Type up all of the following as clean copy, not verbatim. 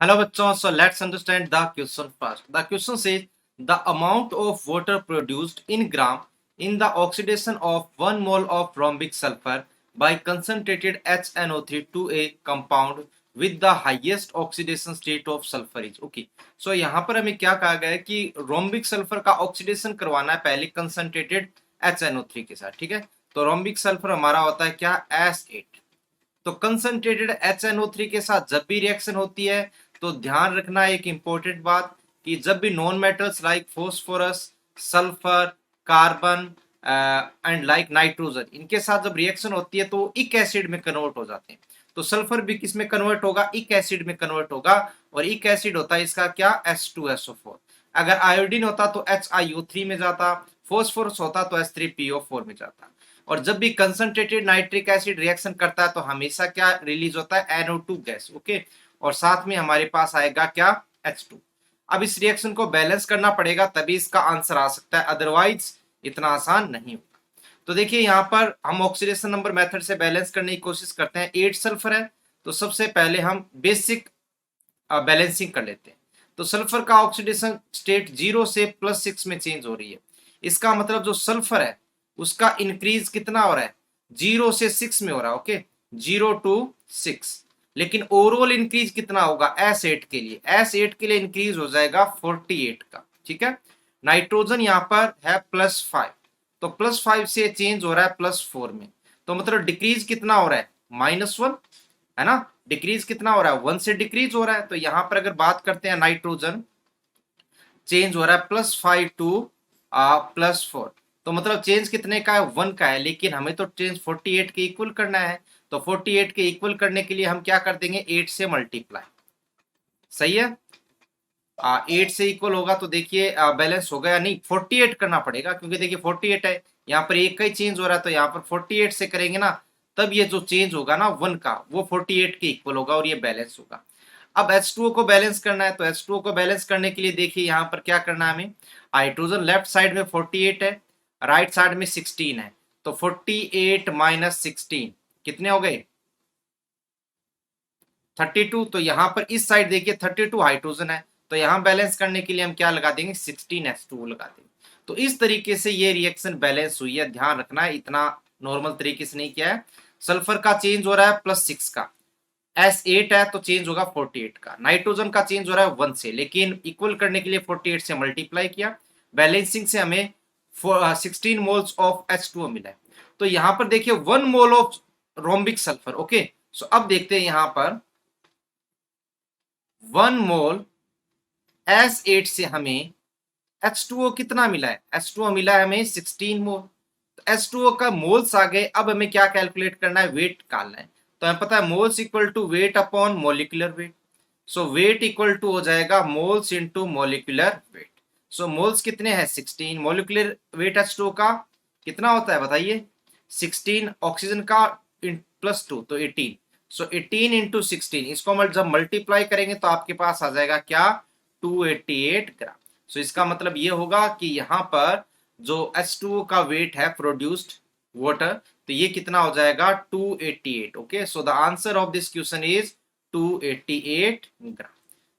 Hello bachon, so let's understand the question first. The question says the amount of water produced in gram in the oxidation of 1 mole of rhombic sulfur by concentrated HNO3 to a compound with the highest oxidation state of sulfur is okay. So यहाँ पर हमें क्या कहा गया है कि rhombic sulfur का oxidation करवाना है पहले concentrated HNO3 के साथ, ठीक है। तो rhombic sulfur हमारा होता है क्या S8। तो कंसंट्रेटेड HNO3 के साथ जब भी रिएक्शन होती है तो ध्यान रखना एक इंपॉर्टेंट बात कि जब भी non metals like phosphorus, sulphur, carbon and like nitrogen इनके साथ जब रिएक्शन होती है तो इक एसिड में कन्वर्ट हो जाते हैं। तो सल्फर भी किस में कन्वर्ट होगा? इक एसिड में कन्वर्ट होगा। और इक एसिड होता है इसका क्या? H2SO4। अगर आयोडीन होता तो HiO3 में जाता, फोस्फोरस होता तो H3PO4 में जाता। और जब भी कंसंट्रेटेड नाइट्रिक एसिड रिएक्शन करता है तो हमेशा क्या रिलीज होता है? NO2 gas, okay. और साथ में हमारे पास आएगा क्या? H2। अब इस रिएक्शन को बैलेंस करना पड़ेगा तभी इसका आंसर आ सकता है, अदरवाइज इतना आसान नहीं होगा। तो देखिए यहाँ पर हम ऑक्सीडेशन नंबर मेथड से बैलेंस करने की कोशिश करते हैं। 8 सल्फर है तो सबसे पहले हम बेसिक बैलेंसिंग कर लेते हैं। तो सल्फर का ऑक्सीडेशन स्टेट 0 से +6 में चेंज हो रही है। इसका मतलब जो सल्फर है उसका इंक्रीज कितना हो रहा है? 0 से 6 में हो रहा है, ओके। 0 to 6। लेकिन ओवरऑल इंक्रीज कितना होगा? S8 के लिए, S8 के लिए इंक्रीज हो जाएगा 48 का, ठीक है। नाइट्रोजन यहाँ पर है +5, तो +5 से चेंज हो रहा है +4 में। तो मतलब डिक्रीज कितना हो रहा है? -1, है ना। डिक्रीज कितना हो रहा है? 1 से डिक्रीज हो रहा है। तो यहां पर अगर बात करते हैं नाइट्रोजन चेंज हो रहा है +5 to +4। तो मतलब चेंज कितने का है? 1 का है। लेकिन हमें तो चेंज 48 के इक्वल करना है। तो 48 के इक्वल करने के लिए हम क्या कर देंगे? 8 से मल्टीप्लाई। सही है। 8 से इक्वल होगा तो देखिए बैलेंस होगा या नहीं? 48 करना पड़ेगा क्योंकि देखिए 48 है, यहाँ पर एक का ही चेंज हो रहा है। तो यहाँ पर 48 से करेंगे ना तब ये जो चेंज होगा ना 1 का वो 48 के इक्वल होगा और ये बैलेंस होगा। अब H2O को बैलेंस करना है तो H2O को बैलेंस करने के लिए देखिए यहाँ पर क्या करना है हमें। हाइड्रोजन लेफ्ट साइड में 48 है, राइट साइड में 16 है। तो 48 - 16 कितने हो गए? 32। तो यहाँ पर इस साइड देखिए 32 हाइड्रोजन है तो यहाँ बैलेंस करने के लिए हम क्या लगा देंगे? 16H2O लगा देंगे। तो इस तरीके से ये रिएक्शन बैलेंस हुई है। ध्यान रखना है, इतना नॉर्मल तरीके से नहीं किया है। सल्फर का चेंज हो रहा है +6 का, S8 है तो चेंज होगा 48 का। नाइट्रोजन का चेंज हो रहा है 1 से, लेकिन इक्वल करने के लिए 48 से मल्टीप्लाई किया। बैलेंसिंग से हमें 16 मोल्स ऑफ H2O मिला है। तो यहाँ पर देखिए 1 mole of rhombic sulphur, okay. So अब देखते हैं यहाँ पर 1 मोल S8 से हमें H2O कितना मिला है? H2O मिला है हमें 16 मोल। तो H2O का मोल्स आ गए। अब हमें क्या कैलकुलेट करना है? वेट निकालना है। तो हमें पता है moles equal to weight upon molecular weight. So weight equal to हो जाएगा moles into molecular weight. So moles कितने हैं? 16। मोलिकुलर वेट H2O का कितना होता है बताइए? 16। ऑक्सीजन का +2 तो 18। सो 18 इंटू 16 इसको जब मल्टीप्लाई करेंगे तो आपके पास आ जाएगा क्या? 288 ग्राम। सो इसका मतलब ये होगा कि यहाँ पर जो H2O का वेट है प्रोड्यूस्ड वाटर, तो ये कितना हो जाएगा? 288, okay. So the answer of this question is 288 gram.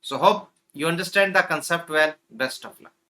So hope you understand the concept well. Best of luck.